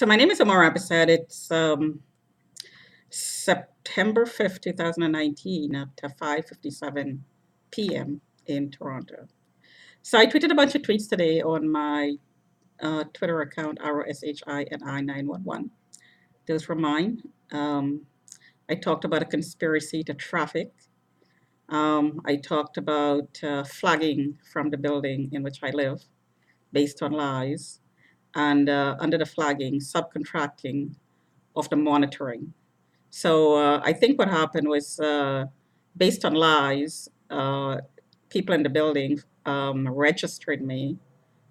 So my name is Amar Abasad. It's September 5th, 2019 at 5:57 p.m. in Toronto. So I tweeted a bunch of tweets today on my Twitter account, RSHINI911. Those were mine. I talked about a conspiracy to traffic. I talked about flagging from the building in which I live based on lies, and under the flagging, subcontracting of the monitoring. So I think what happened was based on lies, people in the building registered me.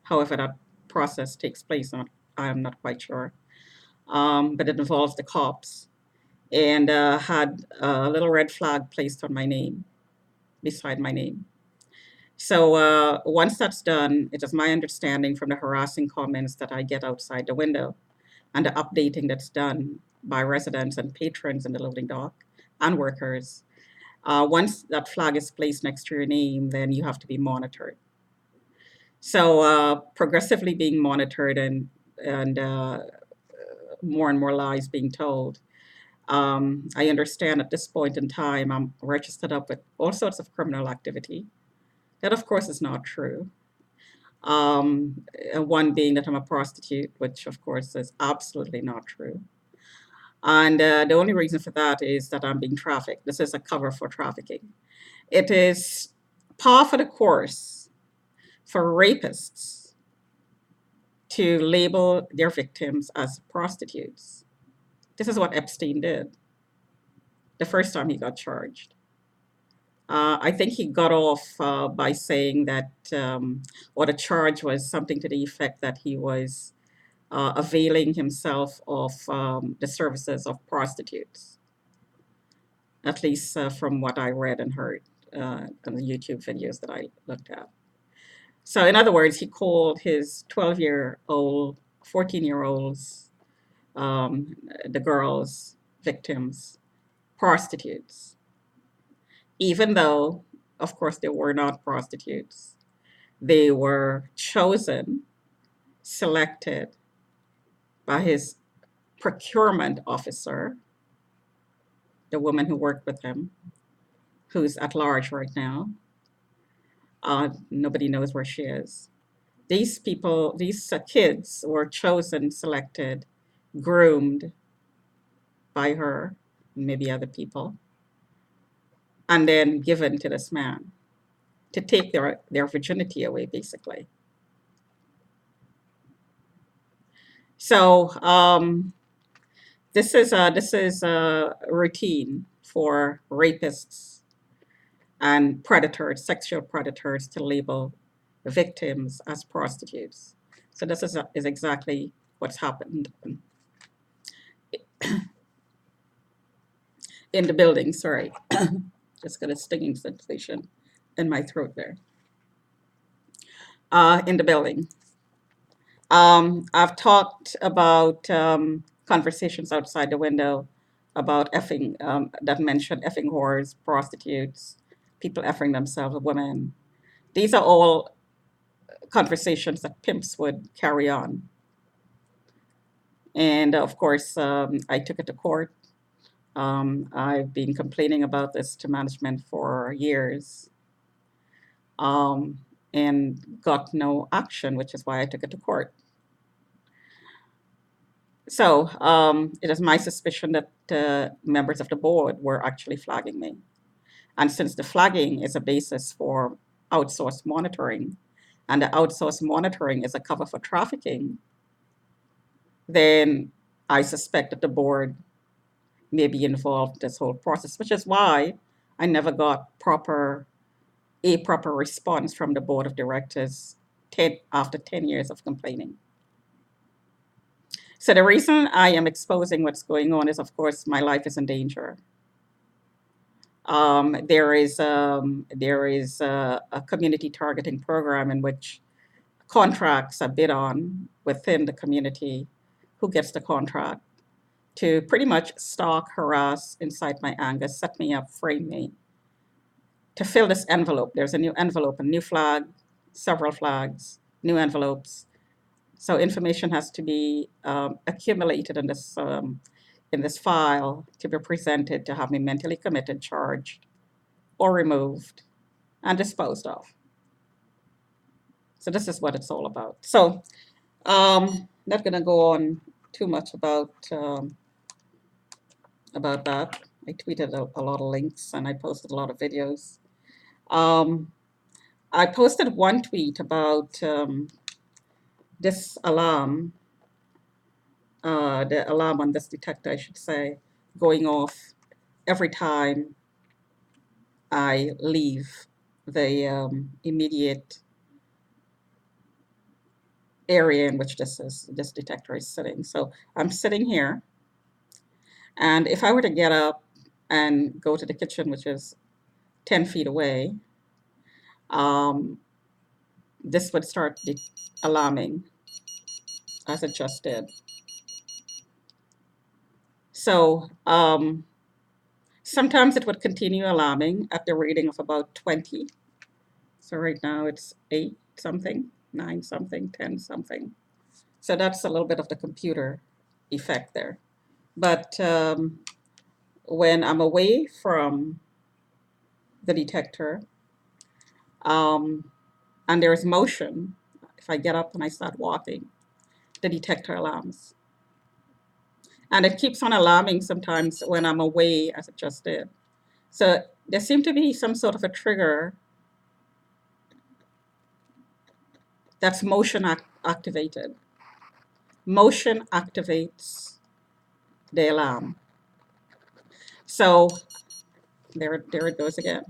However, that process takes place, I'm not quite sure. But it involves the cops and had a little red flag placed on my name, beside my name. So once that's done, it is my understanding from the harassing comments that I get outside the window and the updating that's done by residents and patrons in the loading dock and workers. Once that flag is placed next to your name, then you have to be monitored. So progressively being monitored and more and more lies being told. I understand at this point in time, I'm registered up with all sorts of criminal activity. That, of course, is not true. One being that I'm a prostitute, which, of course, is absolutely not true. And the only reason for that is that I'm being trafficked. This is a cover for trafficking. It is par for the course for rapists to label their victims as prostitutes. This is what Epstein did the first time he got charged. I think he got off by saying that, or the charge was something to the effect that he was availing himself of the services of prostitutes, at least from what I read and heard on the YouTube videos that I looked at. So, in other words, he called his 12-year-old, 14-year-olds, the girls, victims, prostitutes, even though, of course, they were not prostitutes. They were chosen, selected by his procurement officer, the woman who worked with him, who's at large right now. Nobody knows where she is. These people, these kids were chosen, selected, groomed by her, maybe other people, and then given to this man to take their virginity away, basically. So this is a routine for rapists and predators, sexual predators, to label victims as prostitutes. So this is exactly what's happened in the building. Sorry, just got a stinging sensation in my throat there. In the building. I've talked about conversations outside the window about effing, that mention effing whores, prostitutes, people effing themselves, women. These are all conversations that pimps would carry on. And of course, I took it to court. I've been complaining about this to management for years um, and got no action, which is why I took it to court. So it is my suspicion that members of the board were actually flagging me. And since the flagging is a basis for outsourced monitoring, and the outsourced monitoring is a cover for trafficking, then I suspect that the board may be involved in this whole process, which is why I never got a proper response from the board of directors after 10 years of complaining. So the reason I am exposing what's going on is, of course, my life is in danger. There is a community targeting program in which contracts are bid on within the community. Who gets the contract to pretty much stalk, harass, incite my anger, set me up, frame me, to fill this envelope. There's a new envelope, a new flag, several flags, new envelopes, So information has to be accumulated in this file to be presented to have me mentally committed, charged, or removed and disposed of. So this is what it's all about. So not going to go on too much about that. I tweeted a lot of links and I posted a lot of videos. Um, I posted one tweet about this alarm, the alarm on this detector, I should say, going off every time I leave the immediate area in which this detector is sitting. So I'm sitting here, and if I were to get up and go to the kitchen, which is 10 feet away, um, this would start alarming as it just did. So sometimes it would continue alarming at the reading of about 20. So right now it's 8 something, 9 something, 10 something. So that's a little bit of the computer effect there. But when I'm away from the detector and there's motion, if I get up and I start walking, the detector alarms. And it keeps on alarming sometimes when I'm away, as it just did. So there seemed to be some sort of a trigger that's motion activated. Motion activates the alarm. So there it goes again.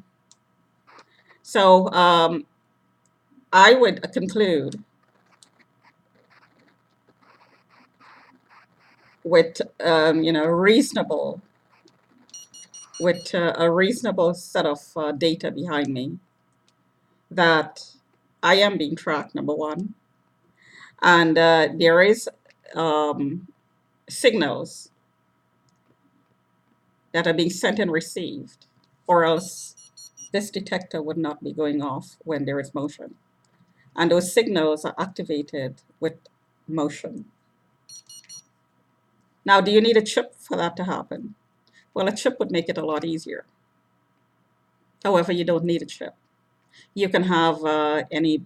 So I would conclude with a reasonable set of data behind me that I am being tracked, number one, and there is signals that are being sent and received, or else this detector would not be going off when there is motion. And those signals are activated with motion. Now, do you need a chip for that to happen? Well, a chip would make it a lot easier. However, you don't need a chip. You can have any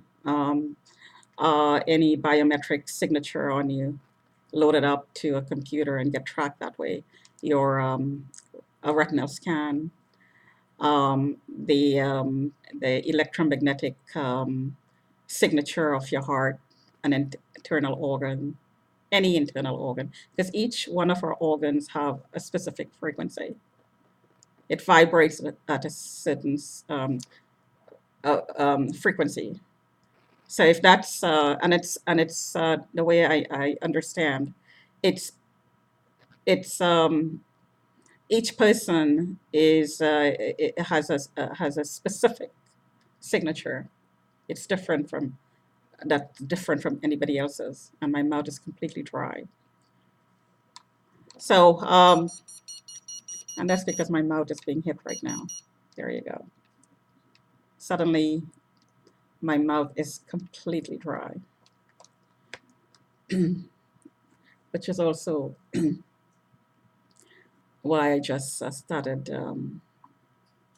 biometric signature on you, load it up to a computer and get tracked that way. Your a retinal scan, the electromagnetic signature of your heart, an internal organ, any internal organ, because each one of our organs have a specific frequency. It vibrates at a certain frequency. So if that's and it's the way I understand, it's it's each person it has a specific signature. It's different from anybody else's, and my mouth is completely dry. So and that's because my mouth is being hit right now. There you go. Suddenly, my mouth is completely dry, which is also why I just started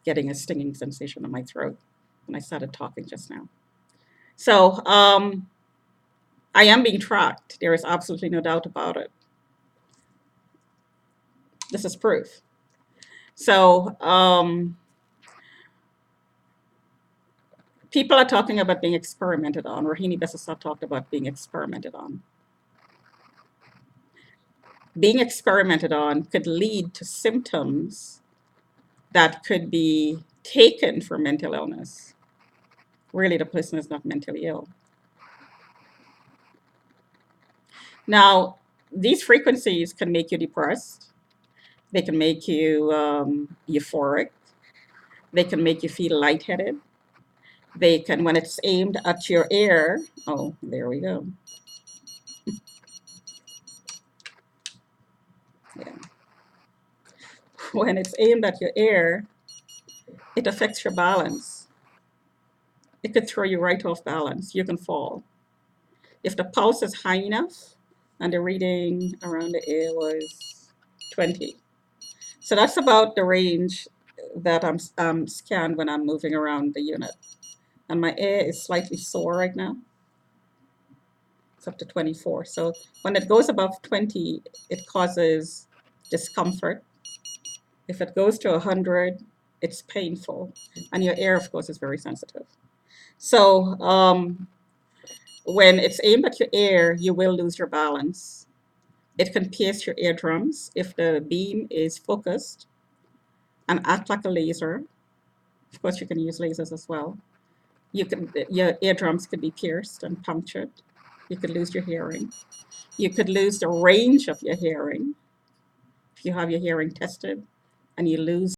getting a stinging sensation in my throat when I started talking just now. So I am being tracked. There is absolutely no doubt about it. This is proof. So people are talking about being experimented on. Rohini Besasa talked about being experimented on. Being experimented on could lead to symptoms that could be taken for mental illness. Really, the person is not mentally ill. Now, these frequencies can make you depressed. They can make you euphoric. They can make you feel lightheaded. They can, when it's aimed at your ear, oh, there we go. Yeah. When it's aimed at your ear, it affects your balance. It could throw you right off balance. You can fall. If the pulse is high enough, and the reading around the ear was 20. So that's about the range that I'm scanned when I'm moving around the unit. And my ear is slightly sore right now. It's up to 24. So when it goes above 20, it causes discomfort. If it goes to 100, it's painful. And your ear, of course, is very sensitive. So when it's aimed at your ear, you will lose your balance. It can pierce your eardrums if the beam is focused and act like a laser. Of course, you can use lasers as well. Your eardrums could be pierced and punctured. You could lose your hearing. You could lose the range of your hearing if you have your hearing tested and you lose